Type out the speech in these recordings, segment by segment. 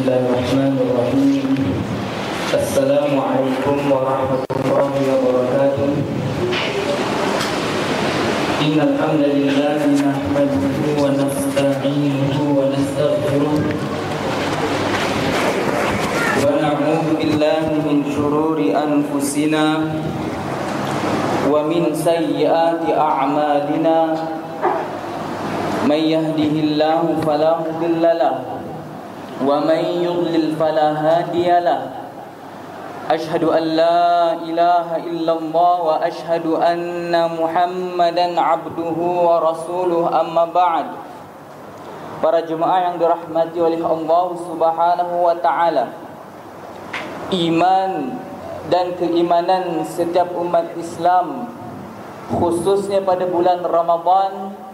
Bismillahirrahmanirrahim. Assalamualaikum warahmatullahi wabarakatuh. Innal hamdalillah nahmaduhu wa nasta'inuhu wa nastaghfiruh wa na'udzu billahi min shururi anfusina wa min sayyiati a'malina. May yahdihillahu fala mudilla lahu wa may yudlil fala hadiya lahu. Asyhadu an la ilaha illallah wa asyhadu anna Muhammadan abduhu wa rasuluh, amma ba'd. Para jemaah yang dirahmati oleh Allah Subhanahu wa taala, iman dan keimanan setiap umat Islam, khususnya pada bulan Ramadan,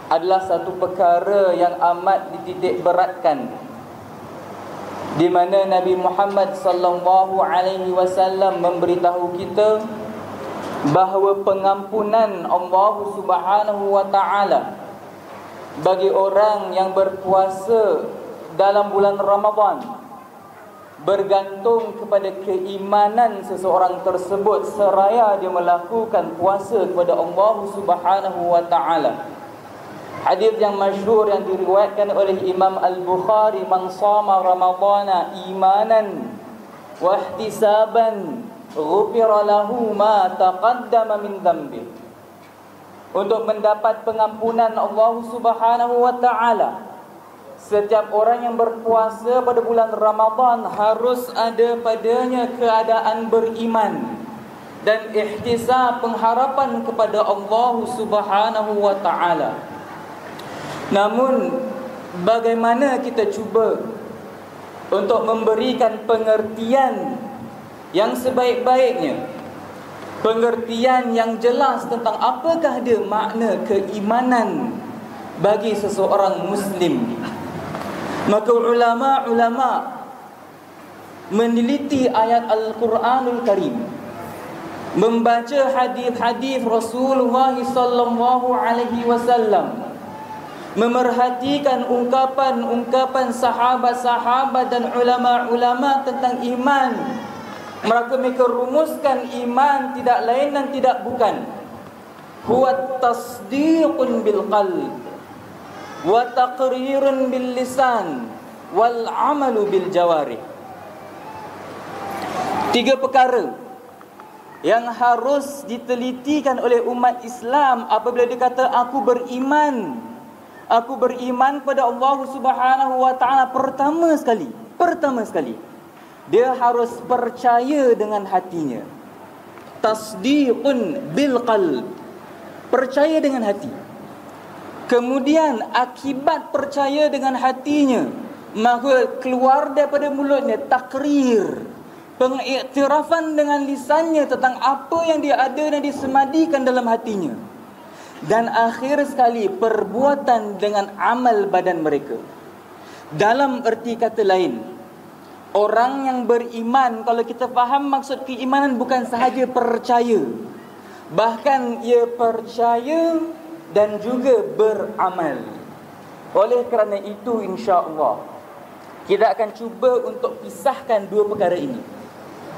adalah satu perkara yang amat dititik beratkan, di mana Nabi Muhammad sallallahu alaihi wasallam memberitahu kita bahawa pengampunan Allah Subhanahu wa taala bagi orang yang berpuasa dalam bulan Ramadan bergantung kepada keimanan seseorang tersebut seraya dia melakukan puasa kepada Allah Subhanahu wa taala. Hadis yang masyhur yang diriwayatkan oleh Imam Al-Bukhari, man shama ramadhana imanan wa ihtisaban ghufira lahu ma taqaddama min dhanbi. Untuk mendapat pengampunan Allah Subhanahu wa taala, setiap orang yang berpuasa pada bulan Ramadan harus ada padanya keadaan beriman dan ihtisab, pengharapan kepada Allah Subhanahu wa taala. Namun bagaimana kita cuba untuk memberikan pengertian yang sebaik-baiknya, pengertian yang jelas tentang apakah dia makna keimanan bagi seseorang Muslim. Maka ulama-ulama meneliti ayat Al-Quranul Karim, membaca hadis-hadis Rasulullah sallallahu alaihi wasallam, memerhatikan ungkapan-ungkapan sahabat-sahabat dan ulama-ulama tentang iman. Mereka rumuskan iman tidak lain dan tidak bukan huwa tasdiqun bil qalb wa taqrirun bil lisan wal amalu bil jawarih. Tiga perkara yang harus ditelitikan oleh umat Islam apabila dia kata aku beriman kepada Allah Subhanahu wa taala. Pertama sekali dia harus percaya dengan hatinya. Tasdiqun bil qalb, percaya dengan hati. Kemudian akibat percaya dengan hatinya, maka keluar daripada mulutnya takrir, pengiktirafan dengan lisannya tentang apa yang dia ada dan disemadikan dalam hatinya. Dan akhir sekali perbuatan dengan amal badan mereka. Dalam erti kata lain, orang yang beriman, kalau kita faham maksud keimanan, bukan sahaja percaya, bahkan ia percaya dan juga beramal. Oleh kerana itu, insya-Allah kita akan cuba untuk pisahkan dua perkara ini.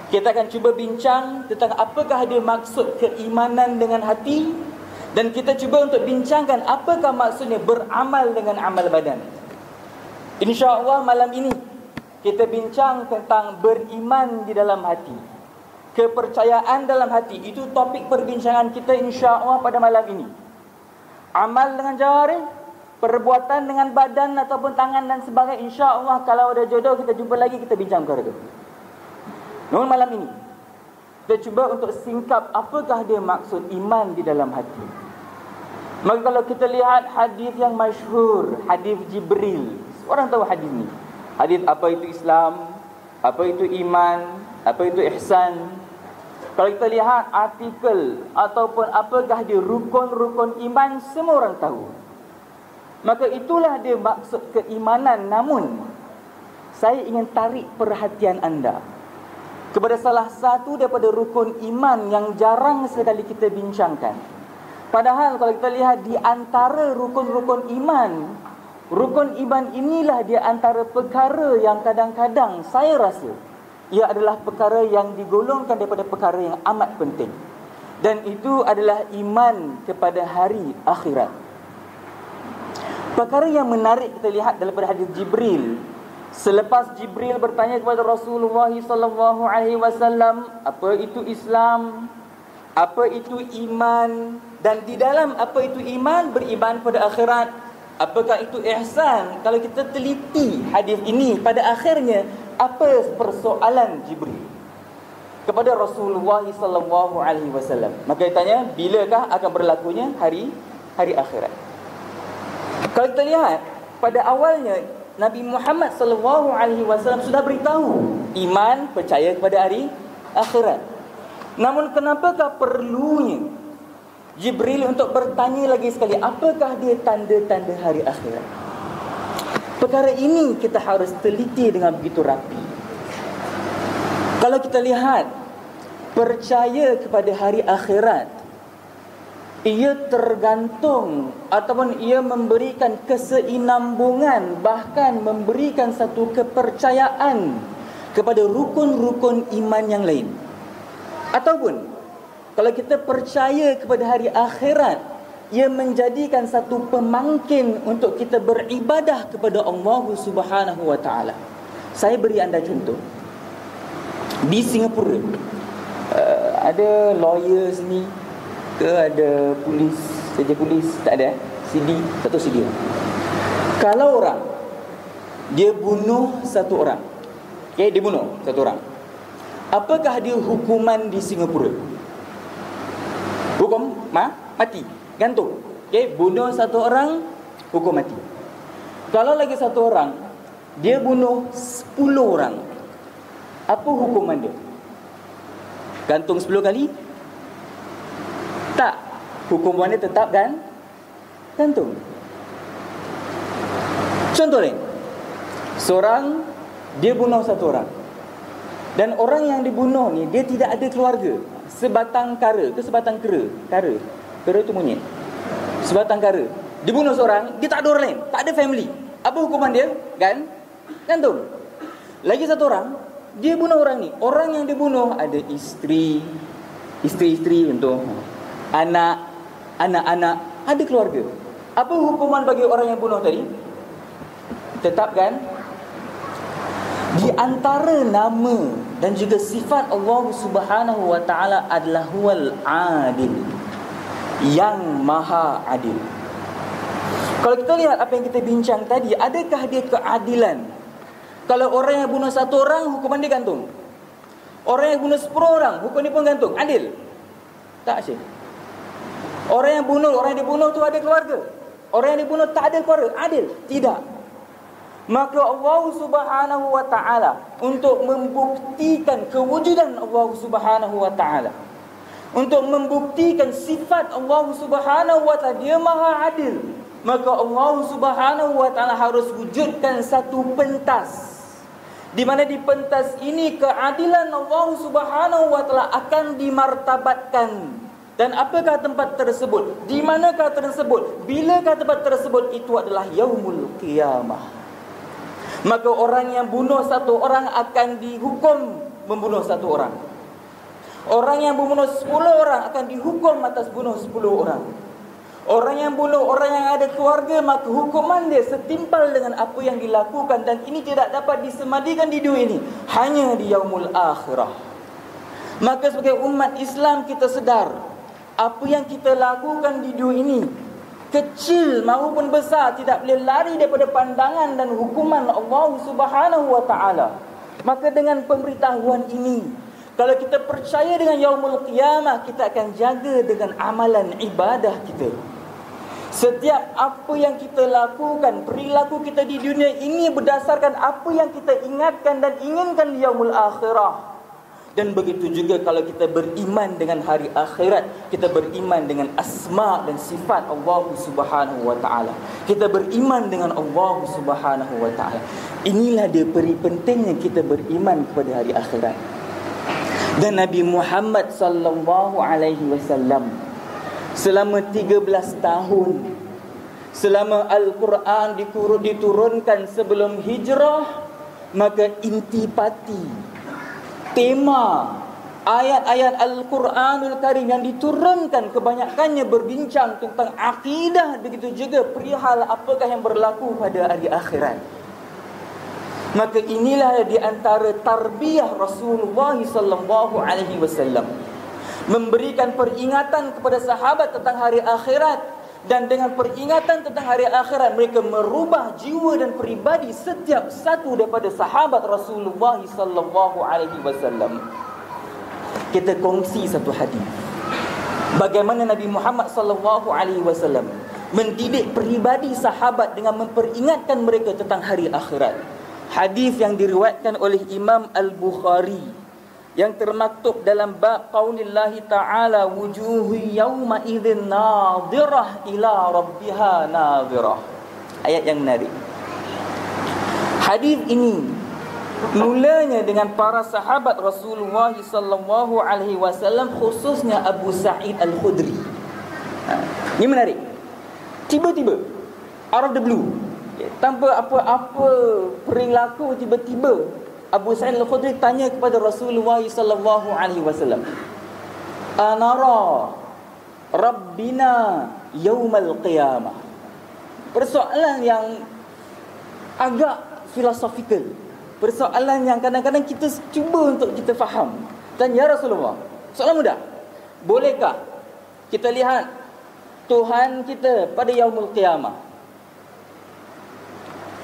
Kita akan cuba bincang tentang apakah dia maksud keimanan dengan hati, dan kita cuba untuk bincangkan apakah maksudnya beramal dengan amal badan. InsyaAllah malam ini kita bincang tentang beriman di dalam hati, kepercayaan dalam hati. Itu topik perbincangan kita insyaAllah pada malam ini. Amal dengan jari, perbuatan dengan badan ataupun tangan dan sebagainya. InsyaAllah kalau ada jodoh kita jumpa lagi, kita bincang perkara itu. Namun malam ini kita cuba untuk singkap apakah dia maksud iman di dalam hati. Maka kalau kita lihat hadis yang masyhur, hadis Jibril, orang tahu hadis ni. Hadis apa itu Islam, apa itu iman, apa itu ihsan. Kalau kita lihat artikel ataupun apakah dia rukun-rukun iman, semua orang tahu. Maka itulah dia maksud keimanan. Namun saya ingin tarik perhatian anda kepada salah satu daripada rukun iman yang jarang sekali kita bincangkan. Padahal kalau kita lihat di antara rukun-rukun iman rukun iman inilah dia antara perkara yang kadang-kadang saya rasa ia adalah perkara yang digolongkan daripada perkara yang amat penting. Dan itu adalah iman kepada hari akhirat. Perkara yang menarik kita lihat daripada hadis Jibril. Selepas Jibril bertanya kepada Rasulullah sallallahu alaihi wasallam, apa itu Islam? Apa itu iman? Dan di dalam apa itu iman, beriman pada akhirat, apakah itu ihsan? Kalau kita teliti hadis ini, pada akhirnya apa persoalan Jibril kepada Rasulullah sallallahu alaihi wasallam? Maka dia tanya, bilakah akan berlakunya hari akhirat? Kalau kita lihat pada awalnya Nabi Muhammad sallallahu alaihi wasallam sudah beritahu iman, percaya kepada hari akhirat. Namun kenapakah perlunya Jibril untuk bertanya lagi sekali, apakah dia tanda-tanda hari akhirat? Perkara ini kita harus teliti dengan begitu rapi. Kalau kita lihat, percaya kepada hari akhirat, ia tergantung ataupun ia memberikan keseinambungan, bahkan memberikan satu kepercayaan kepada rukun-rukun iman yang lain. Ataupun kalau kita percaya kepada hari akhirat, ia menjadikan satu pemangkin untuk kita beribadah kepada Allah Subhanahu wa taala. Saya beri anda contoh. Di Singapura ada lawyer sini ke, ada polis, saja polis, tak ada CD, tak tahu CD. Kalau orang dia bunuh satu orang, okey, dia bunuh satu orang, apakah dia hukuman di Singapura? Hukum mati, gantung. Okey, bunuh satu orang, hukum mati. Kalau lagi satu orang dia bunuh 10 orang, apa hukuman dia? Gantung 10 kali? Tak, hukumannya tetap gantung. Contoh lain, seorang dia bunuh satu orang, dan orang yang dibunuh ni dia tidak ada keluarga. Sebatang kara ke sebatang kera? Kera tu monyet. Sebatang kara. Dibunuh seorang, dia tak ada orang lain, tak ada family. Apa hukuman dia? Gantung. Lagi satu orang, dia bunuh orang ni. Orang yang dibunuh ada isteri untuk anak-anak, ada keluarga. Apa hukuman bagi orang yang bunuh tadi? Tetapkan. Di antara nama dan juga sifat Allah Subhanahu wa taala adalah huwal adil, yang maha adil. Kalau kita lihat apa yang kita bincang tadi, adakah dia keadilan? Kalau orang yang bunuh satu orang, hukuman dia gantung. Orang yang bunuh 10 orang, hukum dia pun gantung. Adil? Tak, Syekh. Orang yang dibunuh tu ada keluarga. Orang yang dibunuh tak ada keluarga. Adil? Tidak. Maka Allah Subhanahu wa taala untuk membuktikan kewujudan Allah Subhanahu wa taala, untuk membuktikan sifat Allah Subhanahu wa taala dia maha adil, maka Allah Subhanahu wa taala harus wujudkan satu pentas, di mana di pentas ini keadilan Allah Subhanahu wa taala akan dimartabatkan. Dan apakah tempat tersebut? Di manakah tersebut? Bilakah tempat tersebut? Itu adalah yaumul qiyamah. Maka orang yang bunuh satu orang akan dihukum membunuh satu orang. Orang yang membunuh 10 orang akan dihukum atas bunuh 10 orang. Orang yang bunuh orang yang ada keluarga, maka hukuman dia setimpal dengan apa yang dilakukan. Dan ini tidak dapat disemadikan di dunia ini, hanya di yaumul akhirah. Maka sebagai umat Islam kita sedar, apa yang kita lakukan di dunia ini, kecil maupun besar, tidak boleh lari daripada pandangan dan hukuman Allah Subhanahu wa taala. Maka dengan pemberitahuan ini, kalau kita percaya dengan yaumul qiyamah, kita akan jaga dengan amalan ibadah kita. Setiap apa yang kita lakukan, perilaku kita di dunia ini berdasarkan apa yang kita ingatkan dan inginkan di yaumul akhirah. Dan begitu juga kalau kita beriman dengan hari akhirat, kita beriman dengan asma dan sifat Allah Subhanahu wa taala. Kita beriman dengan Allah Subhanahu wa taala. Inilah dia peri pentingnya kita beriman kepada hari akhirat. Dan Nabi Muhammad sallallahu alaihi wasallam selama 13 tahun Selama Al-Quran diturunkan sebelum hijrah, maka intipati, tema ayat-ayat Al-Quranul Karim yang diturunkan kebanyakannya berbincang tentang akidah, begitu juga perihal apakah yang berlaku pada hari akhirat. Maka inilah di antara tarbiyah Rasulullah sallallahu alaihi wasallam, memberikan peringatan kepada sahabat tentang hari akhirat, dan dengan peringatan tentang hari akhirat mereka merubah jiwa dan peribadi setiap satu daripada sahabat Rasulullah sallallahu alaihi wasallam. Kita kongsi satu hadis bagaimana Nabi Muhammad sallallahu alaihi wasallam mendidik peribadi sahabat dengan memperingatkan mereka tentang hari akhirat. Hadis yang diriwayatkan oleh Imam Al-Bukhari yang termaktub dalam bab qaulillahi ta'ala wujuhu yawma idzin nadhirah ila rabbiha nadhirah. Ayat yang menarik. Hadis ini mulanya dengan para sahabat Rasulullah sallallahu alaihi wasallam, khususnya Abu Sa'id Al-Khudri. Ini menarik. Tiba-tiba out of the blue, tanpa apa-apa perilaku, tiba-tiba Abu Sa'id Al-Khudri tanya kepada Rasulullah sallallahu alaihi wasallam, "Anara Rabbina yaumal qiyamah." Persoalan yang agak filosofikal, persoalan yang kadang-kadang kita cuba untuk kita faham. Dan ya Rasulullah, soalan mudah, bolehkah kita lihat Tuhan kita pada yaumul qiyamah?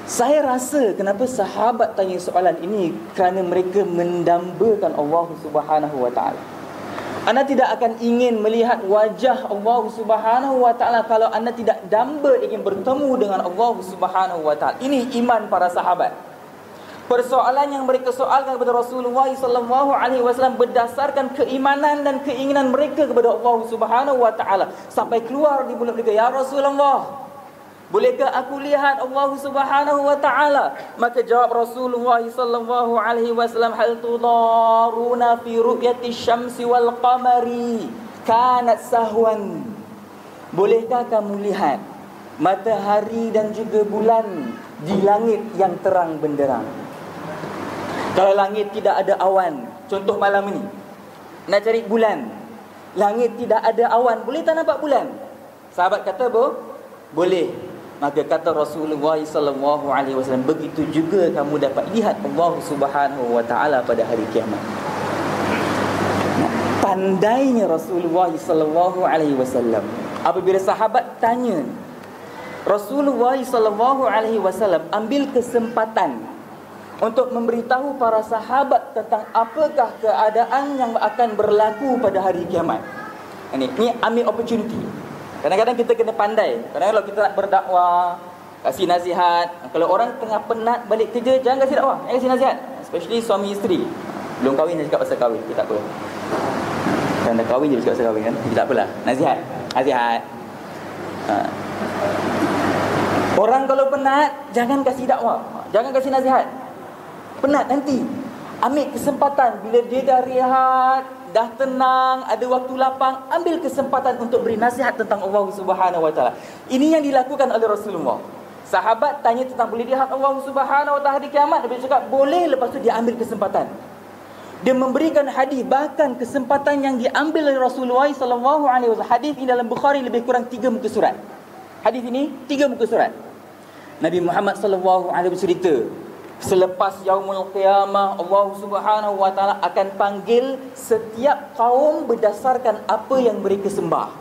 Saya rasa kenapa sahabat tanya soalan ini, kerana mereka mendambakan Allah Subhanahu wa taala. Anda tidak akan ingin melihat wajah Allah Subhanahu wa taala kalau anda tidak damba ingin bertemu dengan Allah Subhanahu wa taala. Ini iman para sahabat. Persoalan yang mereka soalkan kepada Rasulullah sallallahu alaihi wasallam berdasarkan keimanan dan keinginan mereka kepada Allah Subhanahu wa taala, sampai keluar di mulut mereka, "Ya Rasulullah, bolehkah aku lihat Allah Subhanahu wa taala?" Maka jawab Rasulullah sallallahu alaihi wasallam, "Hal tudaruna fi ru'yati syamsi wal qamari kanat sahwan." Bolehkah kamu lihat matahari dan juga bulan di langit yang terang benderang? Kalau langit tidak ada awan, contoh malam ini nak cari bulan, langit tidak ada awan, boleh tak nampak bulan? Sahabat kata boleh. Maka kata Rasulullah sallallahu alaihi wasallam, begitu juga kamu dapat lihat Allah Subhanahu wa taala pada hari kiamat. Pandainya Rasulullah sallallahu alaihi wasallam, apabila sahabat tanya, Rasulullah sallallahu alaihi wasallam ambil kesempatan untuk memberitahu para sahabat tentang apakah keadaan yang akan berlaku pada hari kiamat. Ini ambil opportunity. Kadang-kadang kita kena pandai. Kadang-kadang kalau kita nak berdakwah, kasih nasihat, kalau orang tengah penat balik kerja, jangan kasih dakwah, kasih nasihat. Especially suami isteri. Belum kahwin dia cakap pasal kahwin, tak apa. Kan dah kahwin je cakap pasal kahwin kan. Tak apalah. Nasihat. Orang kalau penat, jangan kasih dakwah, jangan kasih nasihat. Penat nanti. Ambil kesempatan bila dia dah rehat, dah tenang, ada waktu lapang, ambil kesempatan untuk beri nasihat tentang Allah Subhanahu wa taala. Ini yang dilakukan oleh Rasulullah. Sahabat tanya tentang boleh lihat Allah Subhanahu wa taala di kiamat, dia cakap boleh, lepas tu dia ambil kesempatan. Dia memberikan hadis, bahkan kesempatan yang diambil oleh Rasulullah sallallahu alaihi wasallam. Hadis ini dalam Bukhari lebih kurang 3 muka surat. Hadis ini 3 muka surat. Nabi Muhammad sallallahu alaihi wasallam cerita, selepas yaumul qiyamah, Allah Subhanahu wa taala akan panggil setiap kaum berdasarkan apa yang mereka sembah.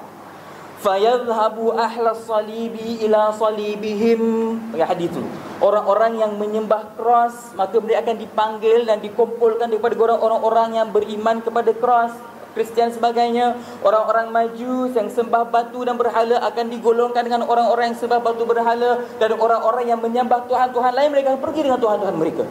Fayadhhabu ahlas salibi ila salibihim. Bagi hadis itu, orang-orang yang menyembah keras, maka mereka akan dipanggil dan dikumpulkan daripada orang-orang yang beriman kepada keras, Kristian sebagainya. Orang-orang Majus yang sembah batu dan berhala akan digolongkan dengan orang-orang yang sembah batu berhala, dan orang-orang yang menyembah Tuhan-Tuhan lain, mereka akan pergi dengan Tuhan-Tuhan mereka.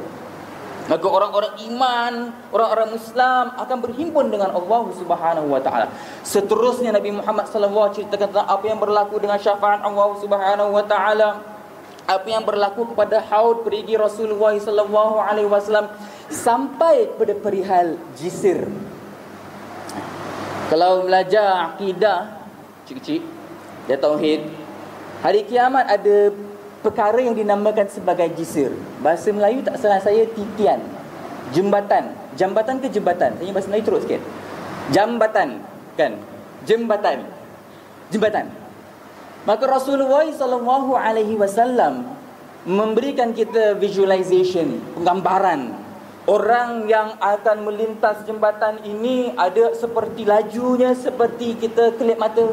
Maka orang-orang iman, orang-orang Islam akan berhimpun dengan Allah Subhanahu wa taala. Seterusnya Nabi Muhammad sallallahu alaihi wasallam ceritakan tentang apa yang berlaku dengan syafaat Allah Subhanahu wa taala, apa yang berlaku kepada haud perigi Rasulullah sallallahu alaihi wasallam, sampai pada perihal jisir. Kalau belajar akidah kecil-kecil, dia tauhid, Hari kiamat ada perkara yang dinamakan sebagai jisr. Bahasa Melayu tak salah saya titian. Jembatan. Jambatan ke jembatan? Saya bahasa Melayu teruk sikit. Jambatan, kan? Jembatan. Jembatan. Maka Rasulullah SAW memberikan kita visualization, penggambaran. Orang yang akan melintas jembatan ini ada seperti lajunya, seperti kita kelip mata.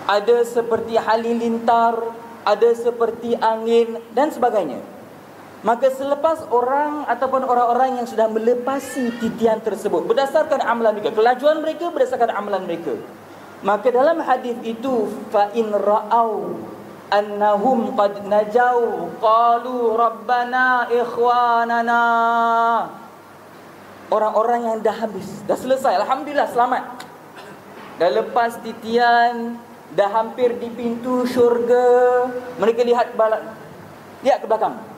Ada seperti halilintar, ada seperti angin dan sebagainya. Maka selepas orang ataupun orang-orang yang sudah melepasi titian tersebut berdasarkan amalan mereka, kelajuan mereka berdasarkan amalan mereka, maka dalam hadis itu fa in ra'au annahum qad najau qalu rabbana ikhwanana. Orang-orang yang dah habis, dah selesai, alhamdulillah selamat, dah lepas titian, dah hampir di pintu syurga, mereka lihat ke belakang.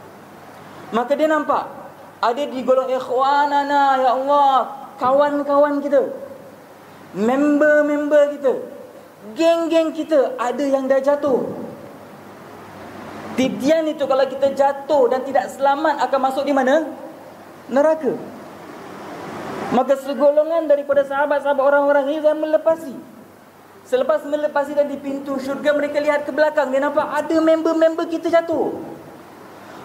Maka dia nampak ada di golong ikhwanana, ya Allah, kawan-kawan kita, member-member kita, geng-geng kita, ada yang dah jatuh. Titian itu kalau kita jatuh dan tidak selamat akan masuk di mana? Neraka. Maka segolongan daripada sahabat-sahabat orang-orang ini dah melepasi. Selepas melepasi dan di pintu syurga, mereka lihat ke belakang, dia nampak ada member-member kita jatuh.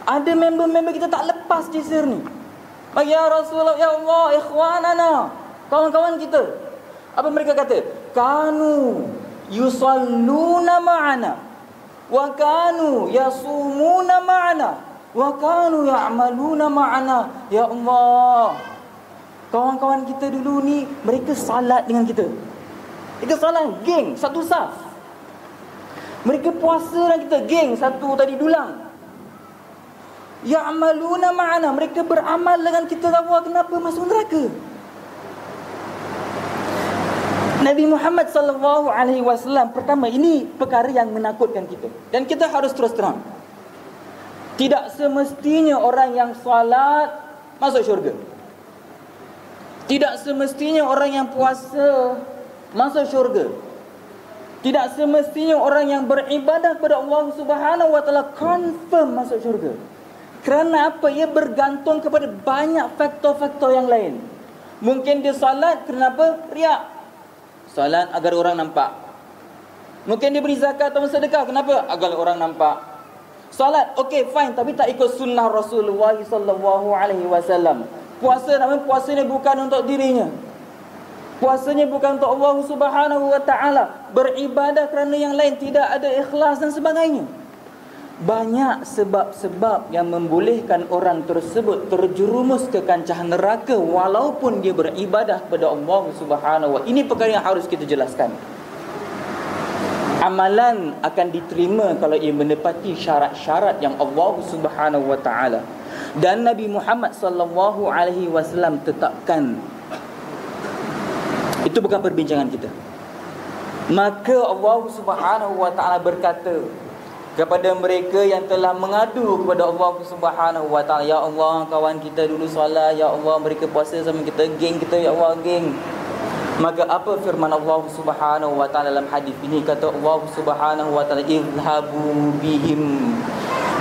Ada member-member kita tak lepas jisr ni. Ya Rasulullah, ya Allah, ikhwanana, kawan-kawan kita. Apa mereka kata? Kanu yusalluna ma'ana wa kanu yasumuna ma'ana wa kanu ya'maluna ma'ana. Ya Allah, kawan-kawan kita dulu ni, mereka salat dengan kita. Kita salat, geng, satu saf. Mereka puasa dengan kita, geng, satu tadi dulang. Ya'maluna ma'ana, mereka beramal dengan kita. Kenapa masuk neraka? Nabi Muhammad SAW, pertama, ini perkara yang menakutkan kita. Dan kita harus terus terang, tidak semestinya orang yang salat masuk syurga. Tidak semestinya orang yang puasa masuk syurga. Tidak semestinya orang yang beribadah kepada Allah Subhanahu wa taala confirm masuk syurga. Kerana apa? Ia bergantung kepada banyak faktor-faktor yang lain. Mungkin dia salat kerana apa? Riak. Salat agar orang nampak. Mungkin dia beri zakat atau sedekah, kenapa? Agar orang nampak. Salat, okey, fine, tapi tak ikut sunnah Rasulullah SAW. Puasa, namanya puasanya bukan untuk dirinya. Puasanya bukan untuk Allah Subhanahu wa taala. Beribadah kerana yang lain, tidak ada ikhlas dan sebagainya. Banyak sebab-sebab yang membolehkan orang tersebut terjerumus ke kancah neraka walaupun dia beribadah kepada Allah Subhanahu wa taala. Ini perkara yang harus kita jelaskan. Amalan akan diterima kalau ia menepati syarat-syarat yang Allah Subhanahu wa taala dan Nabi Muhammad sallallahu alaihi wasallam tetapkan. Itu bukan perbincangan kita. Maka Allah Subhanahu wa taala berkata kepada mereka yang telah mengadu kepada Allah Subhanahu wa taala, ya Allah, kawan kita dulu solat, ya Allah, mereka puasa sama kita, geng kita, ya Allah, geng. Maka apa firman Allah Subhanahu wa taala dalam hadis ini? Kata Allah Subhanahu wa taala, izhabu bihim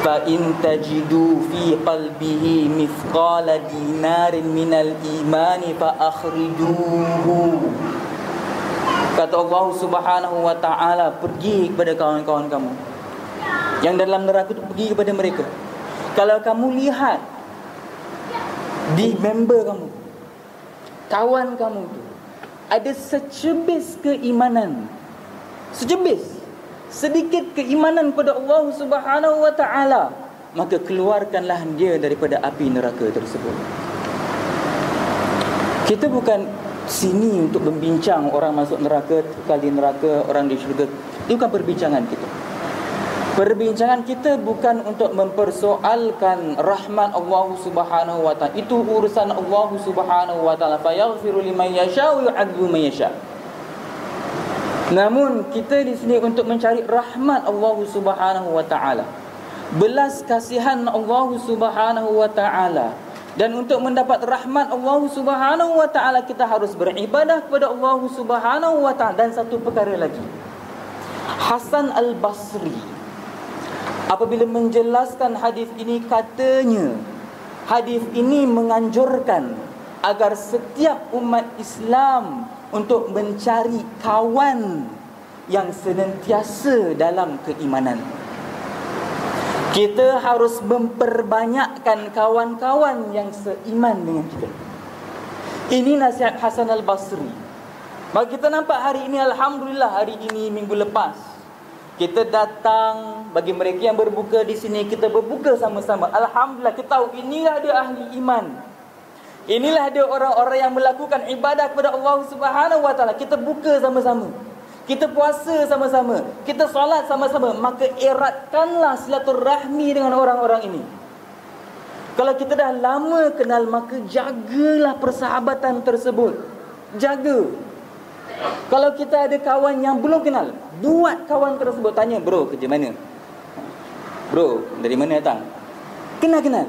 fa in tajidu fi qalbihi mithqala dinarin minal imani fa akhrijuhu. Kata Allah Subhanahu wa taala, pergi kepada kawan-kawan kamu yang dalam neraka itu, pergi kepada mereka. Kalau kamu lihat di member kamu, kawan kamu itu ada secebis keimanan, sedikit keimanan kepada Allah Subhanahu wa taala, maka keluarkanlah dia daripada api neraka tersebut. Kita bukan sini untuk membincang orang masuk neraka, kali neraka, orang di syurga. Itu bukan perbincangan kita. Perbincangan kita bukan untuk mempersoalkan rahmat Allah Subhanahu wa taala. Itu urusan Allah Subhanahu wa taala. Fa yaghfiru liman yasha wa yu'adzibu man yasha. Namun kita di sini untuk mencari rahmat Allah Subhanahu wa taala, belas kasihan Allah Subhanahu wa taala. Dan untuk mendapat rahmat Allah Subhanahu wa taala, kita harus beribadah kepada Allah Subhanahu wa taala. Dan satu perkara lagi, Hasan Al-Basri Apabila menjelaskan hadis ini, katanya hadis ini menganjurkan agar setiap umat Islam untuk mencari kawan yang senantiasa dalam keimanan. Kita harus memperbanyakkan kawan-kawan yang seiman dengan kita. Ini nasihat Hasan al-Basri. Maka kita nampak hari ini, alhamdulillah, hari ini minggu lepas kita datang, bagi mereka yang berbuka di sini, kita berbuka sama-sama. Alhamdulillah, kita tahu inilah dia ahli iman. Inilah dia orang-orang yang melakukan ibadah kepada Allah Subhanahu wa taala. Kita buka sama-sama. Kita puasa sama-sama. Kita solat sama-sama. Maka eratkanlah silaturahmi dengan orang-orang ini. Kalau kita dah lama kenal, maka jagalah persahabatan tersebut. Jaga. Kalau kita ada kawan yang belum kenal, buat kawan tersebut. Tanya, bro, kerja mana? Bro, dari mana datang? Kenal-kenal.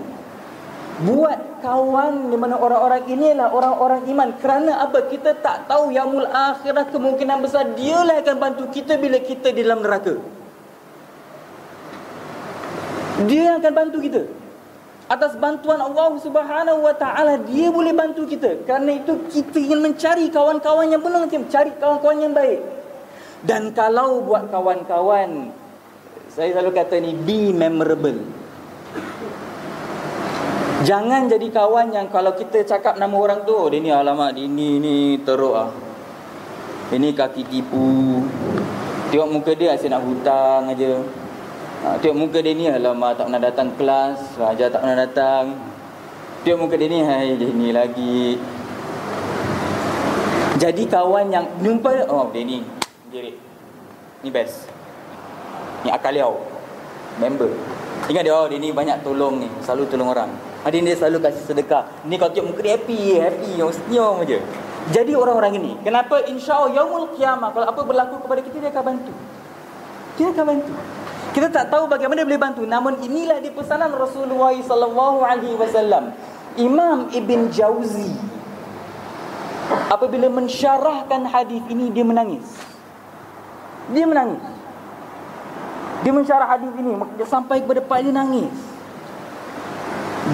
Buat kawan di mana orang-orang inilah orang-orang iman. Kerana apa? Kita tak tahu yaumul akhirah, kemungkinan besar dialah akan bantu kita bila kita di dalam neraka. Dia akan bantu kita. Atas bantuan Allah Subhanahu wa taala, dia boleh bantu kita. Kerana itu kita ingin mencari kawan-kawan yang benar, cari kawan-kawan yang baik. Dan kalau buat kawan-kawan, saya selalu kata ni, be memorable. Jangan jadi kawan yang kalau kita cakap nama orang tu, dia ni alamak, dia ni teruk ah. Ini kaki tipu. Tengok muka dia asyik nak hutang aja. Tengok muka dia ni, alamak, tak pernah datang kelas, ajar tak pernah datang. Tengok muka dia ni, hai, dia ni lagi. Jadi kawan yang jumpa, oh dia ni jerit, ni best, ni akal liau, member. Ingat dia, oh dia ni banyak tolong ni, selalu tolong orang. Hari ni dia selalu kasih sedekah. Ni kalau tengok muka dia happy, senyum je. Jadi orang-orang ini, kenapa insya-Allah yaumul qiyamah, kalau apa berlaku kepada kita, dia akan bantu. Dia akan bantu. Kita tak tahu bagaimana dia boleh bantu. Namun inilah di pesanan Rasulullah SAW. Imam Ibn Jauzi, apabila mensyarahkan hadis ini, dia menangis. Dia menangis. Dia mensyarah hadis ini, dia sampai kepada pak dia nangis.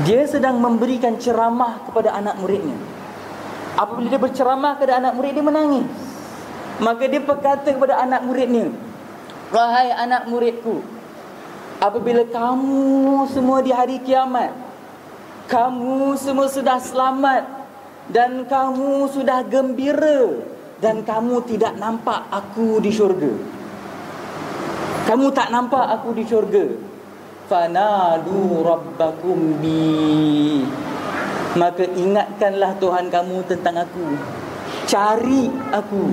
Dia sedang memberikan ceramah kepada anak muridnya. Apabila dia berceramah kepada anak murid, dia menangis. Maka dia berkata kepada anak muridnya, wahai anak muridku, apabila kamu semua di hari kiamat, kamu semua sudah selamat dan kamu sudah gembira, dan kamu tidak nampak aku di syurga, kamu tak nampak aku di syurga, fanadu rabbakum bi, maka ingatkanlah Tuhan kamu tentang aku, cari aku.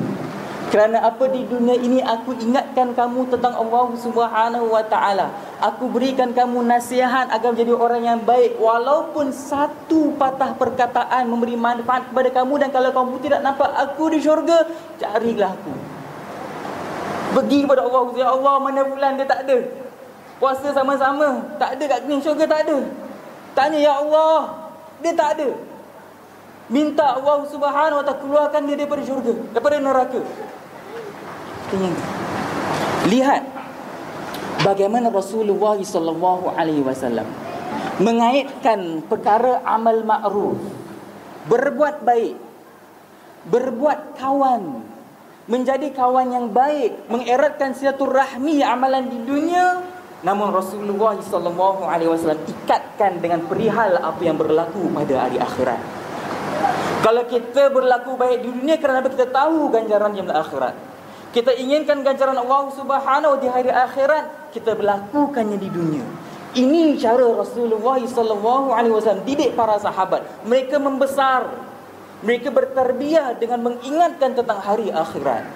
Kerana apa, di dunia ini aku ingatkan kamu tentang Allah Subhanahu wa taala. Aku berikan kamu nasihat agar menjadi orang yang baik, walaupun satu patah perkataan memberi manfaat kepada kamu. Dan kalau kamu tidak nampak aku di syurga, carilah aku. Pergi kepada Allah, ya Allah, mana bulan dia tak ada. Puasa sama-sama, tak ada kat sini, syurga tak ada. Tanya, ya Allah, dia tak ada. Minta Allah Subhanahu wa taala keluarkan dia daripada syurga, daripada neraka. Lihat bagaimana Rasulullah SAW mengaitkan perkara amal ma'ruf, berbuat baik, berbuat kawan, menjadi kawan yang baik, mengeratkan silaturahmi amalan di dunia. Namun Rasulullah SAW ikatkan dengan perihal apa yang berlaku pada hari akhirat. Kalau kita berlaku baik di dunia, kerana kita tahu ganjaran di akhirat, kita inginkan ganjaran Allah Subhanahu di hari akhirat, kita berlakukannya di dunia. Ini cara Rasulullah SAW didik para sahabat. Mereka membesar, mereka bertarbiyah dengan mengingatkan tentang hari akhirat.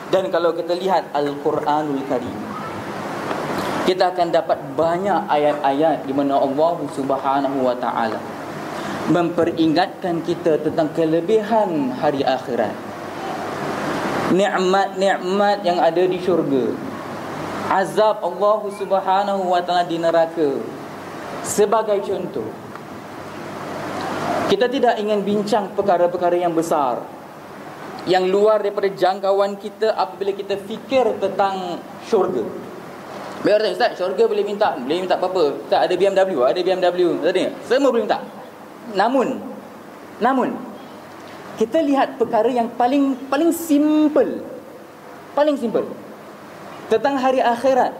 Dan kalau kita lihat Al-Quranul Karim, kita akan dapat banyak ayat-ayat di mana Allah Subhanahu wa taala memperingatkan kita tentang kelebihan hari akhirat, nikmat-nikmat yang ada di syurga, azab Allah Subhanahu wa taala di neraka. Sebagai contoh, kita tidak ingin bincang perkara-perkara yang besar, yang luar daripada jangkauan kita apabila kita fikir tentang syurga. Biar kata, Ustaz, syurga boleh minta apa-apa. Ustaz, ada BMW, tadi. Semua boleh minta. Namun kita lihat perkara yang paling simple tentang hari akhirat,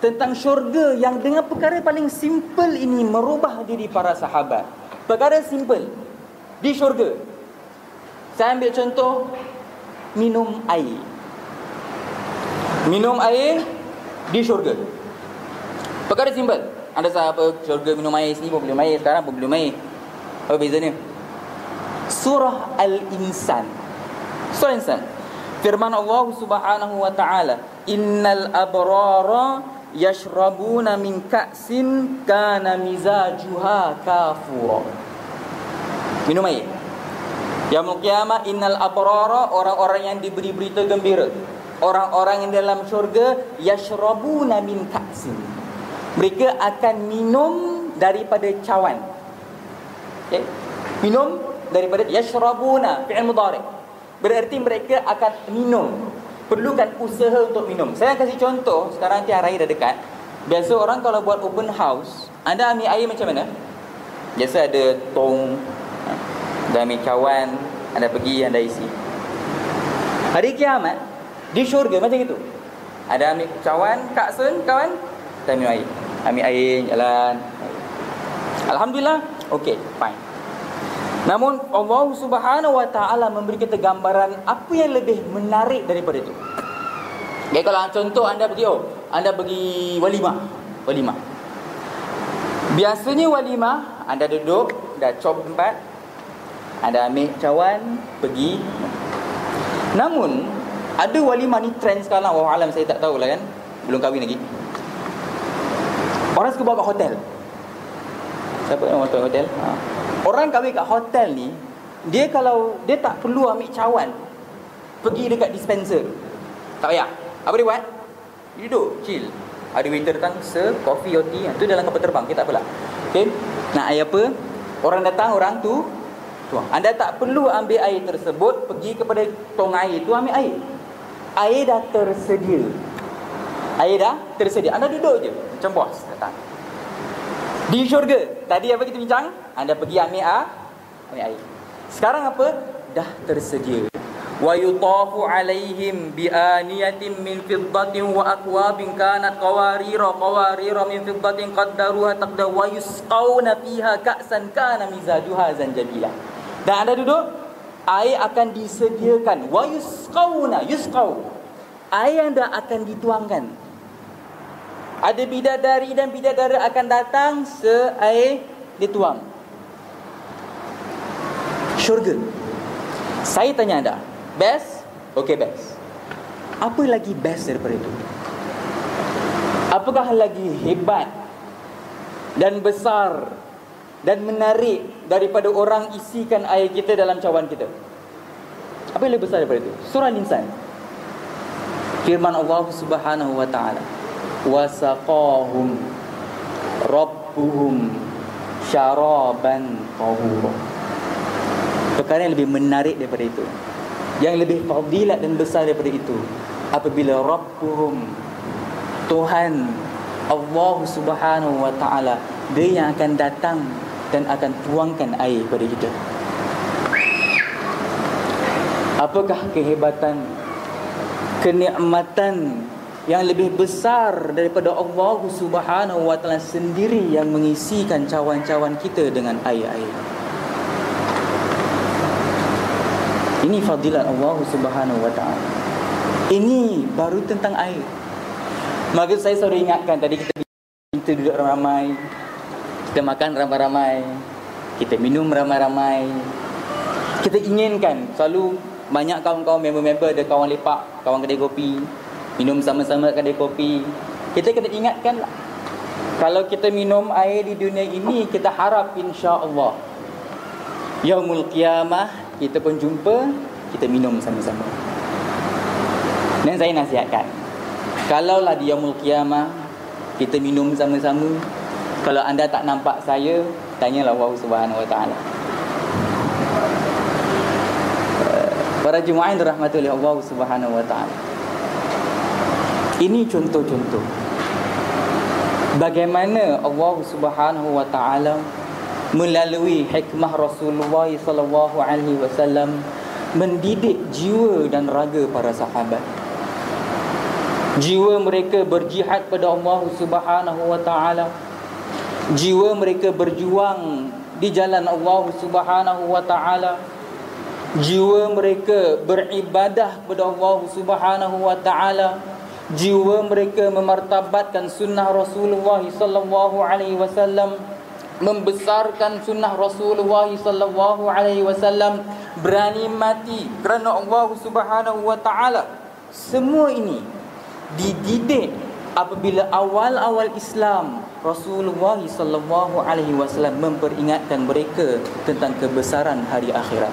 tentang syurga, yang dengan perkara paling simple ini merubah diri para sahabat. Perkara simple di syurga. Saya ambil contoh minum air di syurga. Perkara simple. Anda apa syurga minum air, sini pun boleh minum air, sekarang pun boleh minum air. Apa bezanya? Surah Al-Insan. Firman Allah Subhanahu wa taala, "Innal abrara yashrabuna min ka'sin kana mizajuha kafura." Minum air. Yaumul qiyamah, innal abrara, orang-orang yang diberi berita gembira, orang-orang yang dalam syurga, yashrabuna min ka'sin, mereka akan minum daripada cawan. Okay? Minum daripada, yashrabuna fi'il mudhari', berarti mereka akan minum. Perlukan usaha untuk minum. Saya kasih contoh. Sekarang tiada air dah dekat. Biasa orang kalau buat open house, anda ambil air macam mana? Biasa ada tong, anda ambil cawan, anda pergi, anda isi. Hari kiamat di syurga macam itu. Ada ambil cawan, kaksun, kawan, kita minum air. Ambil air, jalan. Alhamdulillah, okey, fine. Namun Allah Subhanahu wa taala memberi kita gambaran apa yang lebih menarik daripada itu. Okay, kalau contoh anda pergi walimah. Biasanya walimah, anda duduk, dah cop tempat, anda ambil cawan, pergi. Namun ada walimah ni trend sekarang, wallahu alam, saya tak tahulah kan, belum kahwin lagi. Orang suka bawa kat hotel. Siapa yang bawa hotel? Orang kahwin kat hotel ni, dia kalau dia tak perlu ambil cawan, pergi dekat dispenser. Tak payah. Apa dia buat? Dia duduk, chill. Ada waiter datang, coffee or tea. Itu dalam kapal terbang, kita tak apalah. Okay? Nak air apa? Orang datang, orang tu tuang. Anda tak perlu ambil air tersebut, pergi kepada tong air tu ambil air. Air dah tersedia. Anda duduk je, macam bos datang. Di syurga, tadi apa kita bincang? Anda pergi ambil air. Sekarang apa? Dah tersedia. Wa yutafu alaihim bi aniyatin min fiddatin wa akwabin kanat qawarira min fiddatin qaddaruha taqda wa yusqauna fiha ka'san kana mizajuha zanjabila. Dan anda duduk, air akan disediakan. Wa yusqau. Air anda akan dituangkan. Ada bidadari dan bidadara akan datang, air dituang. Syurga. Saya tanya anda, best? Okey, best. Apa lagi best daripada itu? Apakah lagi hebat dan besar dan menarik daripada orang isikan air kita dalam cawan kita? Apa yang lebih besar daripada itu? Surah Al-Insan. Firman Allah Subhanahu wa taala, wasaqahum rabbuhum syaraban tahura. Perkara yang lebih menarik daripada itu, yang lebih fadilat dan besar daripada itu, apabila rabbuhum, Tuhan Allah Subhanahu wa taala, dia yang akan datang dan akan tuangkan air kepada kita. Apakah kehebatan, kenikmatan yang lebih besar daripada Allah Subhanahu wa taala sendiri yang mengisikan cawan-cawan kita dengan air-air. Ini fadilat Allah Subhanahu wa taala. Ini baru tentang air. Maka saya selalu ingatkan, tadi kita duduk ramai-ramai, kita makan ramai-ramai, kita minum ramai-ramai. Kita inginkan selalu banyak kawan-kawan, member-member, ada kawan lepak, kawan kedai kopi, minum sama-sama kedai kopi. Kita kena ingatkan, kalau kita minum air di dunia ini, kita harap insya-Allah yaumul qiyamah kita pun jumpa, kita minum sama-sama. Dan saya nasihatkan, kalaulah di yaumul qiyamah kita minum sama-sama, kalau anda tak nampak saya, tanyalah Allah Subhanahu wa taala. Para jemaah yang dirahmati oleh Allah Subhanahu wa taala, ini contoh-contoh bagaimana Allah Subhanahu wa taala melalui hikmah Rasulullah sallallahu alaihi wasallam mendidik jiwa dan raga para sahabat. Jiwa mereka berjihad pada Allah Subhanahu wa taala. Jiwa mereka berjuang di jalan Allah Subhanahu wa taala. Jiwa mereka beribadah kepada Allah Subhanahu wa taala. Jiwa mereka memartabatkan sunnah Rasulullah sallallahu alaihi wasallam, membesarkan sunnah Rasulullah sallallahu alaihi wasallam, berani mati kerana Allah Subhanahu wa taala. Semua ini dididik apabila awal-awal Islam Rasulullah sallallahu alaihi wasallam memperingatkan mereka tentang kebesaran hari akhirat,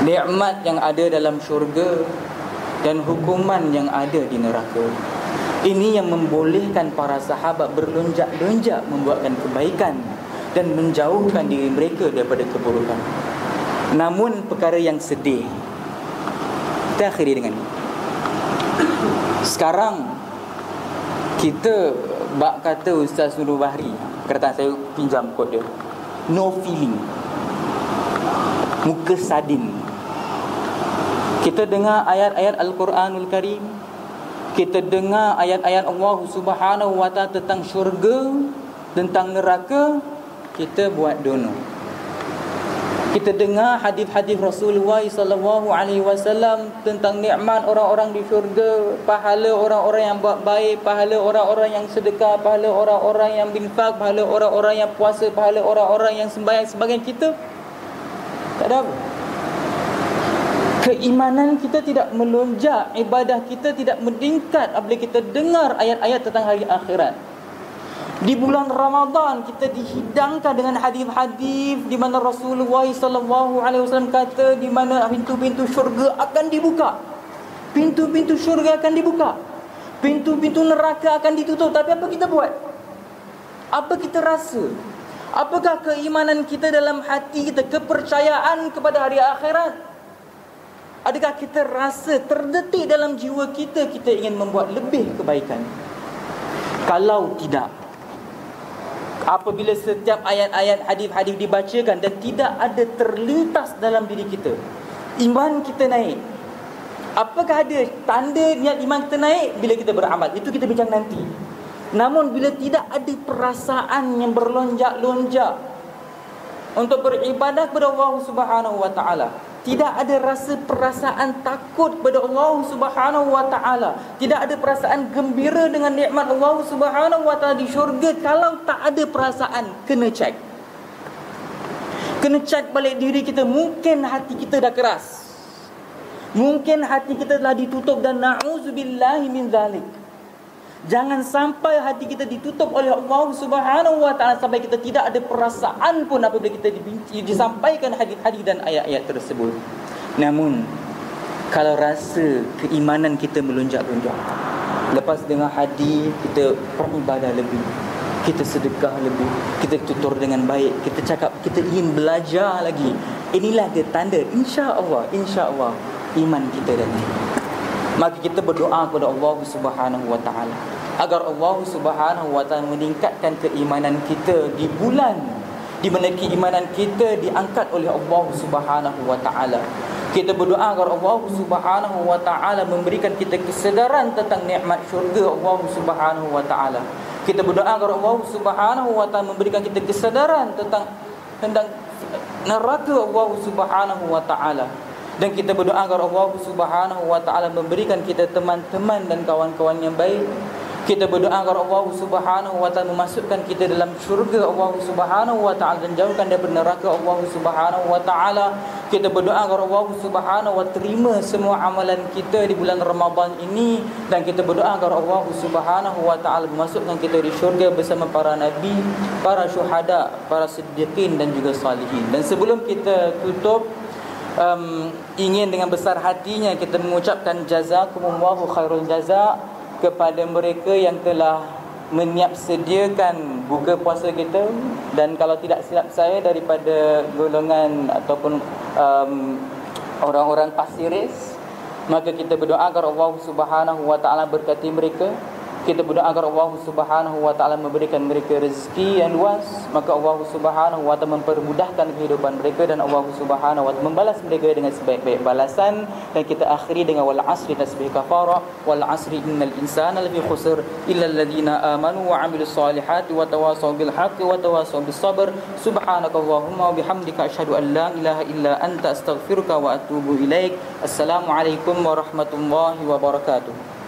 nikmat yang ada dalam syurga dan hukuman yang ada di neraka. Ini yang membolehkan para sahabat berlonjak-lonjak membuatkan kebaikan dan menjauhkan diri mereka daripada keburukan. Namun perkara yang sedih, kita akhiri dengan ini. Sekarang kita bak kata Ustaz Nurul Bahri, kata saya pinjam kod dia, no feeling, muka sadin. Kita dengar ayat-ayat Al-Quranul Karim, kita dengar ayat-ayat Allah Subhanahu wa taala tentang syurga, tentang neraka, kita buat dono. Kita dengar hadis-hadis Rasulullah sallallahu alaihi wasallam tentang nikmat orang-orang di syurga, pahala orang-orang yang buat baik, pahala orang-orang yang sedekah, pahala orang-orang yang infak, pahala orang-orang yang puasa, pahala orang-orang yang sembahyang. Sebagian kita tak ada apa. Keimanan kita tidak melonjak, ibadah kita tidak meningkat apabila kita dengar ayat-ayat tentang hari akhirat. Di bulan Ramadan kita dihidangkan dengan hadis-hadis di mana Rasulullah sallallahu alaihi wasallam kata di mana pintu-pintu syurga akan dibuka. Pintu-pintu syurga akan dibuka. Pintu-pintu neraka akan ditutup. Tapi apa kita buat? Apa kita rasa? Apakah keimanan kita dalam hati kita, kepercayaan kepada hari akhirat? Adakah kita rasa terdetik dalam jiwa kita ingin membuat lebih kebaikan? Kalau tidak, apabila setiap ayat-ayat hadis-hadis dibacakan dan tidak ada terlintas dalam diri kita, iman kita naik. Apakah ada tanda niat iman kita naik? Bila kita beramal. Itu kita bincang nanti. Namun bila tidak ada perasaan yang berlonjak-lonjak untuk beribadah kepada Allah Subhanahu wa taala, tidak ada rasa perasaan takut kepada Allah Subhanahu wa taala, tidak ada perasaan gembira dengan nikmat Allah Subhanahu wa taala di syurga, kalau tak ada perasaan, kena cek. Kena cek balik diri kita. Mungkin hati kita dah keras, mungkin hati kita telah ditutup, dan na'udzubillahi min zalik. Jangan sampai hati kita ditutup oleh Allah Subhanahu wa taala sampai kita tidak ada perasaan pun apabila kita disampaikan hadis-hadis dan ayat-ayat tersebut. Namun kalau rasa keimanan kita melonjak-lonjak, lepas dengar hadis kita beribadah lebih, kita sedekah lebih, kita tutur dengan baik, kita cakap kita ingin belajar lagi, inilah dia tanda insya-Allah iman kita dah naik. Maka kita berdoa kepada Allah Subhanahu wa taala agar Allah Subhanahu wa taala meningkatkan keimanan kita di bulan di mana keimanan kita diangkat oleh Allah Subhanahu wa taala. Kita berdoa agar Allah Subhanahu wa taala memberikan kita kesedaran tentang nikmat syurga Allah Subhanahu wa taala. Kita berdoa agar Allah Subhanahu wa taala memberikan kita kesedaran tentang neraka Allah Subhanahu wa taala. Dan kita berdoa agar Allah Subhanahu wa taala memberikan kita teman-teman dan kawan-kawan yang baik. Kita berdoa agar Allah Subhanahu wa taala memasukkan kita dalam syurga Allah Subhanahu wa taala dan jauhkan daripada neraka Allah Subhanahu wa taala. Kita berdoa agar Allah Subhanahu wa terima semua amalan kita di bulan Ramadan ini, dan kita berdoa agar Allah Subhanahu wa taala memasukkan kita di syurga bersama para nabi, para syuhada, para siddiqin dan juga salihin. Dan sebelum kita tutup, ingin dengan besar hatinya kita mengucapkan jazakumullahu khairul jazak kepada mereka yang telah menyiapsediakan buka puasa kita. Dan kalau tidak silap saya daripada golongan ataupun orang-orang Pasir Ris, maka kita berdoa agar Allah Subhanahu wa taala berkati mereka. Kita berdoa agar Allah Subhanahu wa taala memberikan mereka rezeki yang luas, maka Allah Subhanahu wa taala mempermudahkan kehidupan mereka, dan Allah Subhanahu wa taala membalas mereka dengan sebaik-baik balasan. Dan kita akhiri dengan wal asri tasbih kafara, wal asri innal insana lafi khusr illa alladhina amanu wa 'amilus solihati wa tawasaw bil haqqi wa tawasaw bis sabr. Subhanakallahumma wa bihamdika asyhadu an la ilaha illa anta astaghfiruka wa atubu ilaik. Assalamualaikum warahmatullahi wabarakatuh.